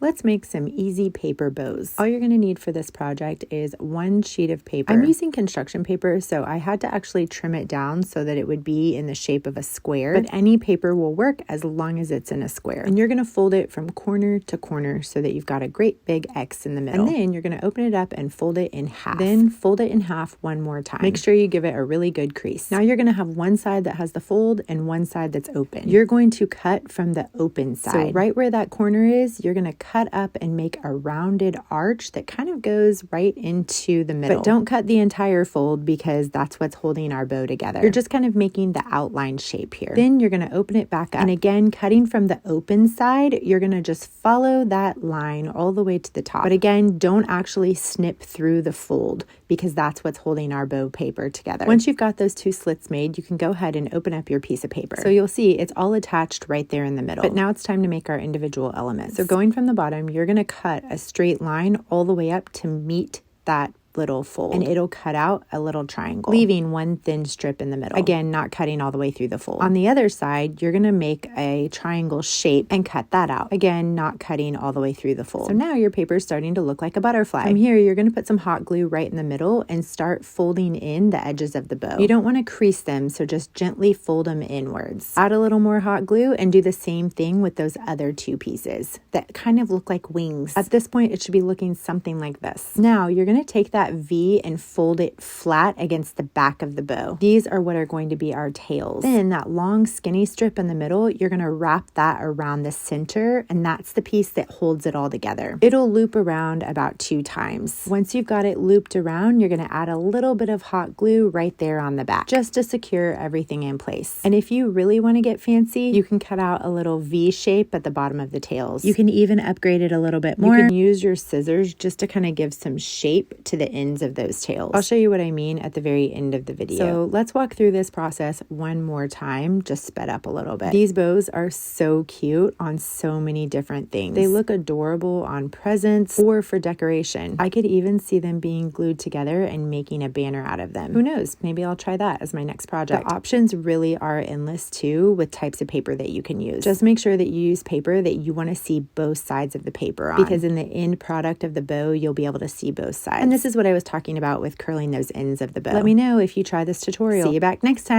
let's make some easy paper bows. All you're going to need for this project is one sheet of paper. I'm using construction paper, so I had to actually trim it down so that it would be in the shape of a square, but any paper will work as long as it's in a square. And you're going to fold it from corner to corner so that you've got a great big X in the middle. And then you're going to open it up and fold it in half. Then fold it in half one more time. Make sure you give it a really good crease. Now you're going to have one side that has the fold and one side that's open. You're going to cut from the open side. So right where that corner is, you're going to cut up and make a rounded arch that kind of goes right into the middle. But don't cut the entire fold because that's what's holding our bow together. You're just kind of making the outline shape here. Then you're going to open it back up. And again, cutting from the open side, you're going to just follow that line all the way to the top. But again, don't actually snip through the fold because that's what's holding our bow paper together. Once you've got those two slits made, you can go ahead and open up your piece of paper. So you'll see it's all attached right there in the middle. But now it's time to make our individual elements. So going from the bottom, you're going to cut a straight line all the way up to meet that little fold, and it'll cut out a little triangle, leaving one thin strip in the middle. Again, not cutting all the way through the fold. On the other side, you're going to make a triangle shape and cut that out. Again, not cutting all the way through the fold. So now your paper is starting to look like a butterfly. From here, you're going to put some hot glue right in the middle and start folding in the edges of the bow. You don't want to crease them, so just gently fold them inwards. Add a little more hot glue and do the same thing with those other two pieces that kind of look like wings. At this point, it should be looking something like this. Now, you're going to take that V and fold it flat against the back of the bow. These are what are going to be our tails. Then that long skinny strip in the middle, you're going to wrap that around the center, and that's the piece that holds it all together. It'll loop around about 2 times. Once you've got it looped around, you're going to add a little bit of hot glue right there on the back just to secure everything in place. And if you really want to get fancy, you can cut out a little V shape at the bottom of the tails. You can even upgrade it a little bit more. You can use your scissors just to kind of give some shape to the ends of those tails. I'll show you what I mean at the very end of the video. So let's walk through this process one more time, just sped up a little bit. These bows are so cute on so many different things. They look adorable on presents or for decoration. I could even see them being glued together and making a banner out of them. Who knows? Maybe I'll try that as my next project. The options really are endless too with types of paper that you can use. Just make sure that you use paper that you want to see both sides of the paper on, because in the end product of the bow, you'll be able to see both sides. And this is what I was talking about with curling those ends of the bow. Let me know if you try this tutorial. See you back next time.